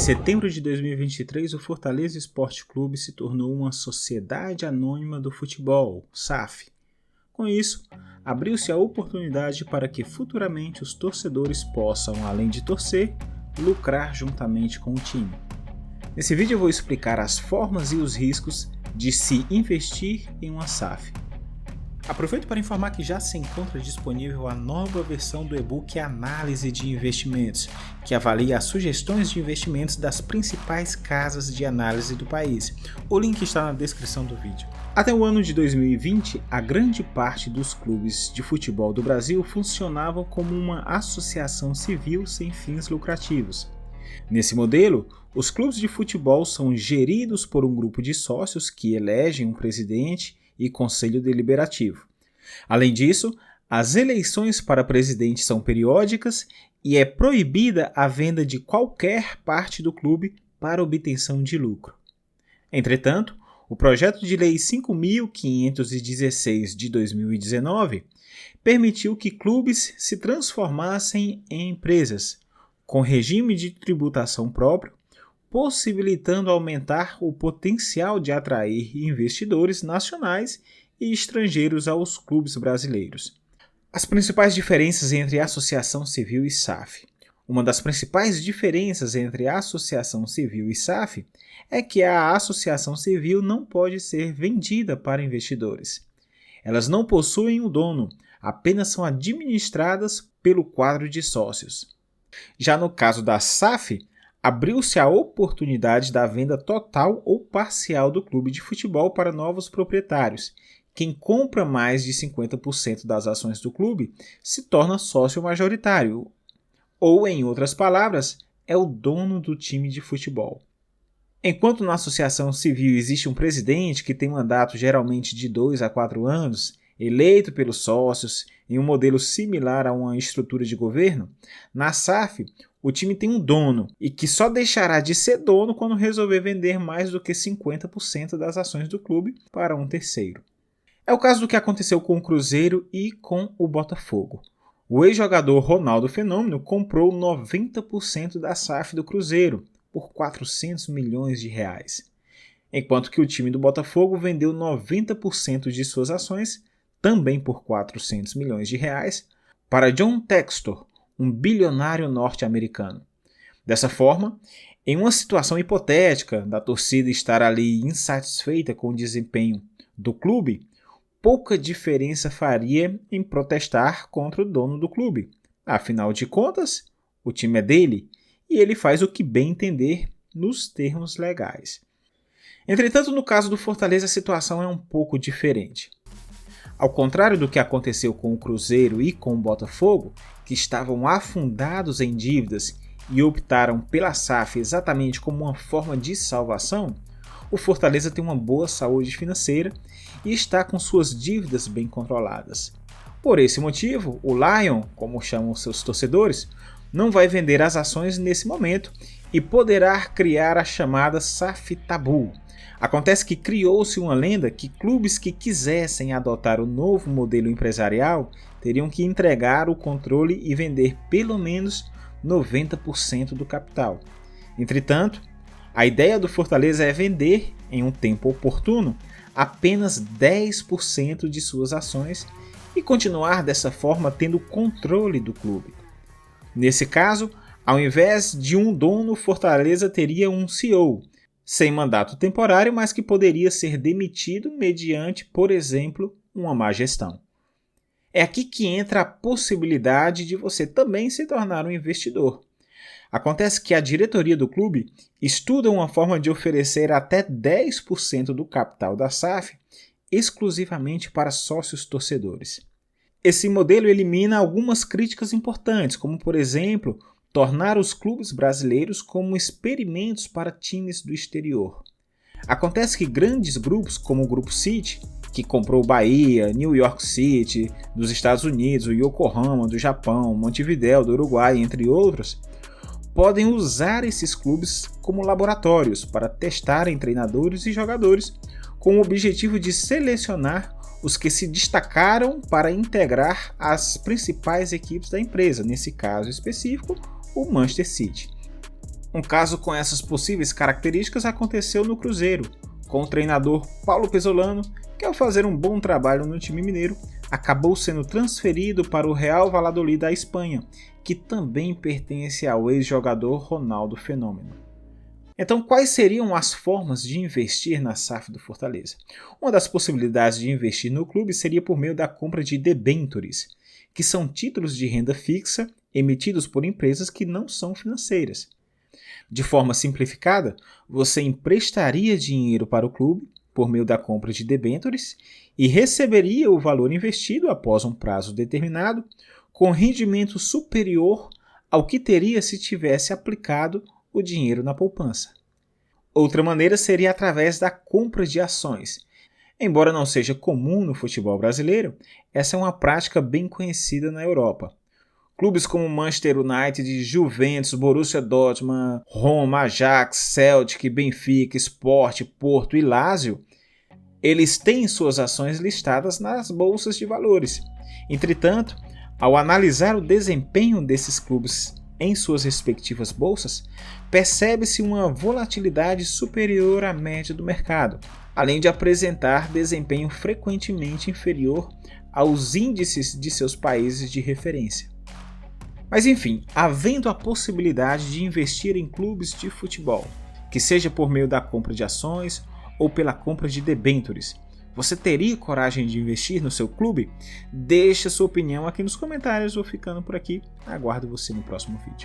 setembro de 2023, o Fortaleza Esporte Clube se tornou uma Sociedade Anônima do Futebol, SAF. Com isso, abriu-se a oportunidade para que futuramente os torcedores possam, além de torcer, lucrar juntamente com o time. Nesse vídeo eu vou explicar as formas e os riscos de se investir em uma SAF. Aproveito para informar que já se encontra disponível a nova versão do e-book Análise de Investimentos, que avalia as sugestões de investimentos das principais casas de análise do país. O link está na descrição do vídeo. Até o ano de 2020, a grande parte dos clubes de futebol do Brasil funcionavam como uma associação civil sem fins lucrativos. Nesse modelo, os clubes de futebol são geridos por um grupo de sócios que elegem um presidente e conselho deliberativo. Além disso, as eleições para presidente são periódicas e é proibida a venda de qualquer parte do clube para obtenção de lucro. Entretanto, o projeto de lei 5.516 de 2019 permitiu que clubes se transformassem em empresas, com regime de tributação próprio, possibilitando aumentar o potencial de atrair investidores nacionais e estrangeiros aos clubes brasileiros. As principais diferenças entre associação civil e SAF. Uma das principais diferenças entre associação civil e SAF é que a associação civil não pode ser vendida para investidores. Elas não possuem um dono, apenas são administradas pelo quadro de sócios. Já no caso da SAF, abriu-se a oportunidade da venda total ou parcial do clube de futebol para novos proprietários. Quem compra mais de 50% das ações do clube se torna sócio majoritário, ou, em outras palavras, é o dono do time de futebol. Enquanto na associação civil existe um presidente que tem mandato geralmente de 2 a 4 anos, eleito pelos sócios em um modelo similar a uma estrutura de governo, na SAF o time tem um dono e que só deixará de ser dono quando resolver vender mais do que 50% das ações do clube para um terceiro. É o caso do que aconteceu com o Cruzeiro e com o Botafogo. O ex-jogador Ronaldo Fenômeno comprou 90% da SAF do Cruzeiro por R$400 milhões, enquanto que o time do Botafogo vendeu 90% de suas ações, também por R$400 milhões, para John Textor, um bilionário norte-americano. Dessa forma, em uma situação hipotética da torcida estar ali insatisfeita com o desempenho do clube, pouca diferença faria em protestar contra o dono do clube. Afinal de contas, o time é dele e ele faz o que bem entender nos termos legais. Entretanto, no caso do Fortaleza, a situação é um pouco diferente. Ao contrário do que aconteceu com o Cruzeiro e com o Botafogo, que estavam afundados em dívidas e optaram pela SAF exatamente como uma forma de salvação, o Fortaleza tem uma boa saúde financeira e está com suas dívidas bem controladas. Por esse motivo, o Lion, como chamam seus torcedores, não vai vender as ações nesse momento e poderá criar a chamada SAF Tabu. Acontece que criou-se uma lenda que clubes que quisessem adotar o novo modelo empresarial teriam que entregar o controle e vender pelo menos 90% do capital. Entretanto, a ideia do Fortaleza é vender, em um tempo oportuno, apenas 10% de suas ações e continuar dessa forma tendo controle do clube. Nesse caso, ao invés de um dono, Fortaleza teria um CEO, sem mandato temporário, mas que poderia ser demitido mediante, por exemplo, uma má gestão. É aqui que entra a possibilidade de você também se tornar um investidor. Acontece que a diretoria do clube estuda uma forma de oferecer até 10% do capital da SAF exclusivamente para sócios torcedores. Esse modelo elimina algumas críticas importantes, como, por exemplo, tornar os clubes brasileiros como experimentos para times do exterior. Acontece que grandes grupos como o Grupo City, que comprou Bahia, New York City, dos Estados Unidos, o Yokohama, do Japão, Montevidéu, do Uruguai, entre outros, podem usar esses clubes como laboratórios para testarem treinadores e jogadores com o objetivo de selecionar os que se destacaram para integrar as principais equipes da empresa, nesse caso específico, o Manchester City. Um caso com essas possíveis características aconteceu no Cruzeiro, com o treinador Paulo Pesolano, que ao fazer um bom trabalho no time mineiro, acabou sendo transferido para o Real Valladolid da Espanha, que também pertence ao ex-jogador Ronaldo Fenômeno. Então, quais seriam as formas de investir na SAF do Fortaleza? Uma das possibilidades de investir no clube seria por meio da compra de debêntures, que são títulos de renda fixa emitidos por empresas que não são financeiras. De forma simplificada, você emprestaria dinheiro para o clube por meio da compra de debêntures e receberia o valor investido após um prazo determinado, com rendimento superior ao que teria se tivesse aplicado o dinheiro na poupança. Outra maneira seria através da compra de ações. Embora não seja comum no futebol brasileiro, essa é uma prática bem conhecida na Europa. Clubes como Manchester United, Juventus, Borussia Dortmund, Roma, Ajax, Celtic, Benfica, Sport, Porto e Lazio, eles têm suas ações listadas nas bolsas de valores. Entretanto, ao analisar o desempenho desses clubes em suas respectivas bolsas, percebe-se uma volatilidade superior à média do mercado, além de apresentar desempenho frequentemente inferior aos índices de seus países de referência. Mas enfim, havendo a possibilidade de investir em clubes de futebol, que seja por meio da compra de ações ou pela compra de debêntures, você teria coragem de investir no seu clube? Deixe sua opinião aqui nos comentários. Vou ficando por aqui. Aguardo você no próximo vídeo.